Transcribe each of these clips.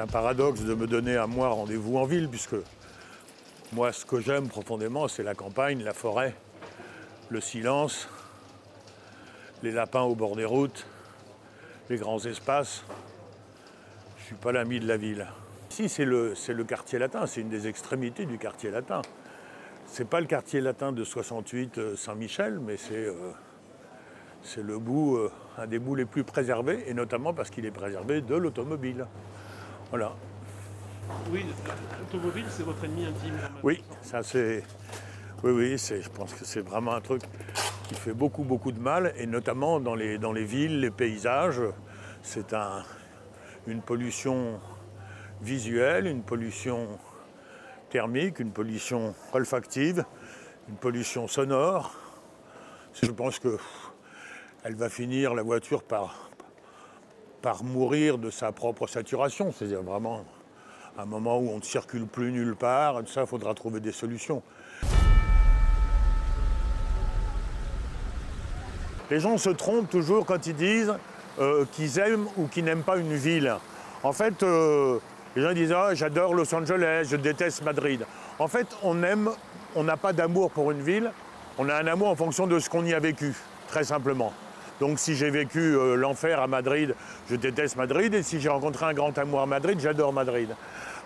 un paradoxe de me donner à moi rendez-vous en ville, puisque moi, ce que j'aime profondément, c'est la campagne, la forêt, le silence, les lapins au bord des routes, les grands espaces. Je ne suis pas l'ami de la ville. Ici, c'est le quartier latin, c'est une des extrémités du quartier latin. Ce n'est pas le quartier latin de 68 Saint-Michel, mais c'est le bout, un des bouts les plus préservés, et notamment parce qu'il est préservé de l'automobile. Voilà. Oui, l'automobile, c'est votre ennemi intime. Oui, ça c'est... Oui, je pense que c'est vraiment un truc qui fait beaucoup de mal, et notamment dans les villes, les paysages. C'est une pollution visuelle, une pollution thermique, une pollution olfactive, une pollution sonore. Je pense qu'elle va finir, la voiture, par mourir de sa propre saturation. C'est-à-dire vraiment un moment où on ne circule plus nulle part, et tout ça, il faudra trouver des solutions. Les gens se trompent toujours quand ils disent qu'ils aiment ou qu'ils n'aiment pas une ville. En fait, les gens disent « Ah, j'adore Los Angeles, je déteste Madrid ». En fait, on n'a pas d'amour pour une ville, on a un amour en fonction de ce qu'on y a vécu, très simplement. Donc si j'ai vécu l'enfer à Madrid, je déteste Madrid, et si j'ai rencontré un grand amour à Madrid, j'adore Madrid.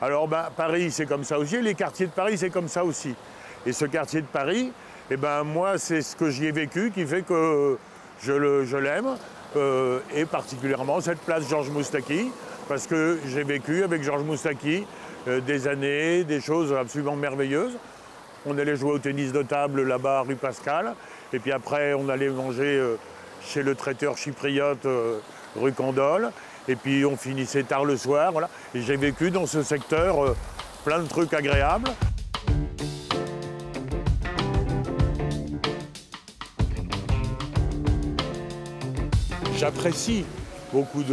Alors Paris, c'est comme ça aussi, les quartiers de Paris, c'est comme ça aussi. Et ce quartier de Paris, moi, c'est ce que j'y ai vécu qui fait que je l'aime, et particulièrement cette place Georges Moustaki, parce que j'ai vécu avec Georges Moustaki des années, des choses absolument merveilleuses. On allait jouer au tennis de table là-bas, rue Pascal, et puis après, on allait manger chez le traiteur chypriote, rue Candolle, et puis on finissait tard le soir, voilà. Et j'ai vécu dans ce secteur plein de trucs agréables. J'apprécie beaucoup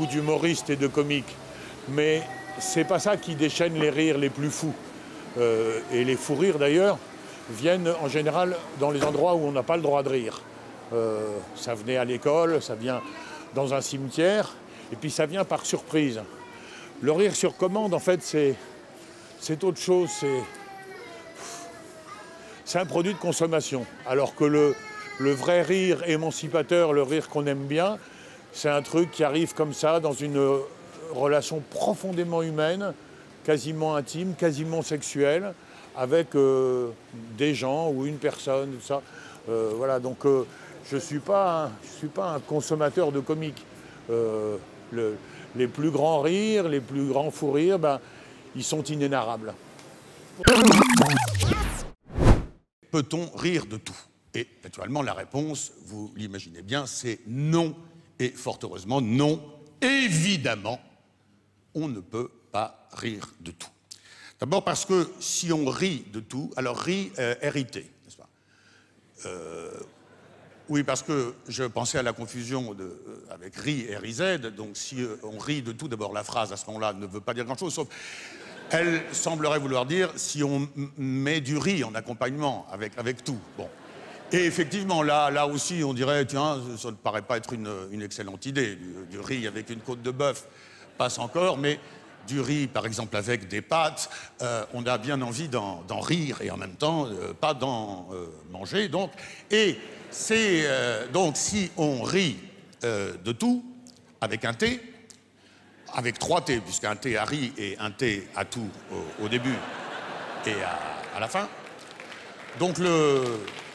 d'humoristes et de comiques, mais c'est pas ça qui déchaîne les rires les plus fous. Et les fous rires d'ailleurs viennent en général dans les endroits où on n'a pas le droit de rire. Ça venait à l'école, ça vient dans un cimetière, et puis ça vient par surprise. Le rire sur commande, en fait, c'est autre chose, c'est un produit de consommation, alors que le vrai rire émancipateur, le rire qu'on aime bien, c'est un truc qui arrive comme ça dans une relation profondément humaine, quasiment intime, quasiment sexuelle, avec des gens ou une personne, tout ça. Voilà, donc je suis pas un consommateur de comiques. Les plus grands rires, les plus grands fous rires, ils sont inénarrables. Peut-on rire de tout? Et naturellement, la réponse, vous l'imaginez bien, c'est non. Et fort heureusement, non. Évidemment, on ne peut pas rire de tout. D'abord parce que si on rit de tout, alors rit hérité, n'est-ce pas? Oui, parce que je pensais à la confusion avec rit et rized. Donc si on rit de tout, d'abord la phrase à ce moment-là ne veut pas dire grand-chose, sauf elle semblerait vouloir dire si on met du riz en accompagnement avec tout. Bon. Et effectivement, là aussi, on dirait, tiens, ça ne paraît pas être une excellente idée. Du riz avec une côte de bœuf passe encore, mais du riz, par exemple, avec des pâtes, on a bien envie d'en rire et en même temps, pas d'en manger. Donc, et c'est donc si on rit de tout, avec un T, avec 3 T, puisqu'un T à riz et un T à tout au début et à la fin. Donc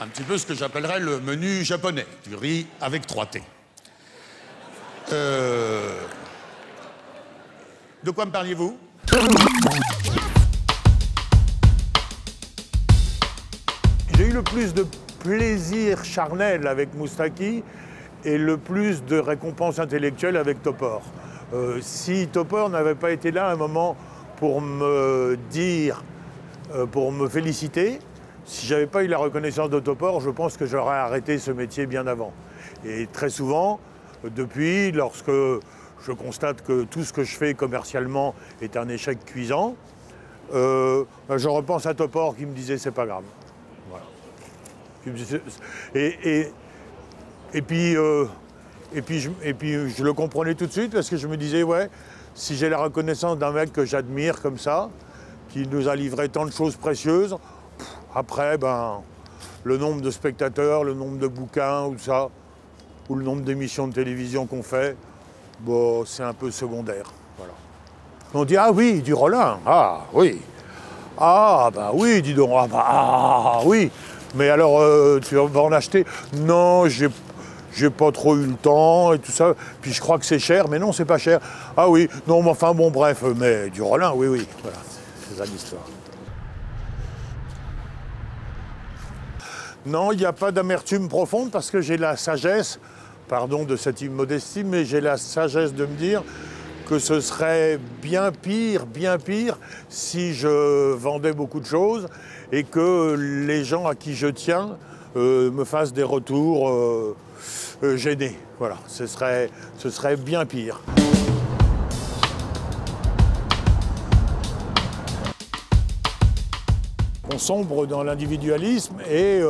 un petit peu ce que j'appellerais le menu japonais, du riz avec 3 T. De quoi me parliez-vous? J'ai eu le plus de plaisir charnel avec Moustaki et le plus de récompenses intellectuelles avec Topor. Si Topor n'avait pas été là à un moment pour me dire, pour me féliciter, si j'avais pas eu la reconnaissance de Topor, je pense que j'aurais arrêté ce métier bien avant. Et très souvent, depuis, lorsque je constate que tout ce que je fais commercialement est un échec cuisant, je repense à Topor qui me disait c'est pas grave. Voilà. Et puis je le comprenais tout de suite parce que je me disais ouais, si j'ai la reconnaissance d'un mec que j'admire comme ça, qui nous a livré tant de choses précieuses, après, ben, le nombre de spectateurs, le nombre de bouquins ou ça, ou le nombre d'émissions de télévision qu'on fait, bon, c'est un peu secondaire. Voilà. On dit, ah oui, du Rollin, ah oui. Ah, bah oui, dis donc, ah oui. Mais alors, tu vas en acheter? Non, j'ai pas trop eu le temps et tout ça. Puis je crois que c'est cher, mais non, c'est pas cher. Ah oui, non, mais enfin, bon, bref, mais du Rollin, oui, oui. Voilà, c'est ça l'histoire. Non, il n'y a pas d'amertume profonde parce que j'ai la sagesse, pardon de cette immodestie, mais j'ai la sagesse de me dire que ce serait bien pire si je vendais beaucoup de choses et que les gens à qui je tiens me fassent des retours gênés. Voilà, ce serait bien pire. On sombre dans l'individualisme et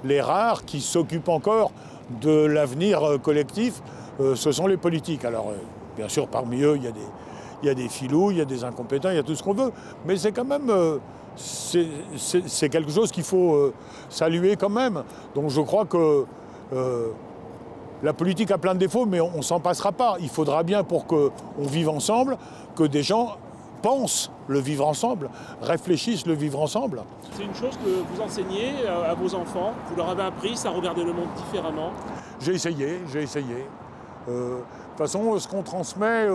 les rares qui s'occupent encore de l'avenir collectif, ce sont les politiques. Alors, bien sûr, parmi eux, il y a des filous, il y a des incompétents, il y a tout ce qu'on veut, mais c'est quand même c'est quelque chose qu'il faut saluer quand même. Donc je crois que la politique a plein de défauts, mais on ne s'en passera pas. Il faudra bien, pour qu'on vive ensemble, que des gens pensent le vivre ensemble, réfléchissent le vivre ensemble. C'est une chose que vous enseignez à vos enfants, vous leur avez appris à regarder le monde différemment? J'ai essayé. De toute façon, ce qu'on transmet,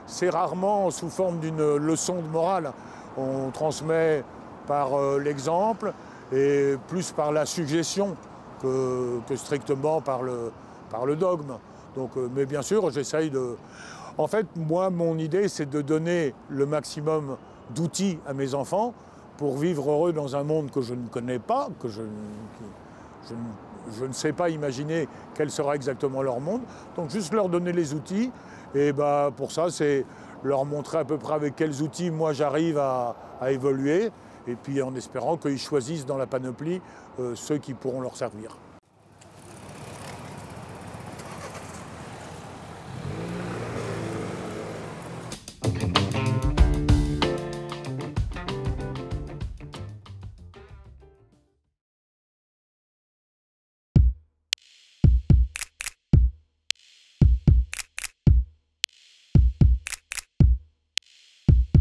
c'est rarement sous forme d'une leçon de morale. On transmet par l'exemple et plus par la suggestion que strictement par le dogme. Donc, mais bien sûr, j'essaye de... En fait, moi, mon idée, c'est de donner le maximum d'outils à mes enfants pour vivre heureux dans un monde que je ne connais pas, que je ne sais pas imaginer quel sera exactement leur monde. Donc juste leur donner les outils, et bah, pour ça, c'est leur montrer à peu près avec quels outils moi j'arrive à évoluer, et puis en espérant qu'ils choisissent dans la panoplie ceux qui pourront leur servir.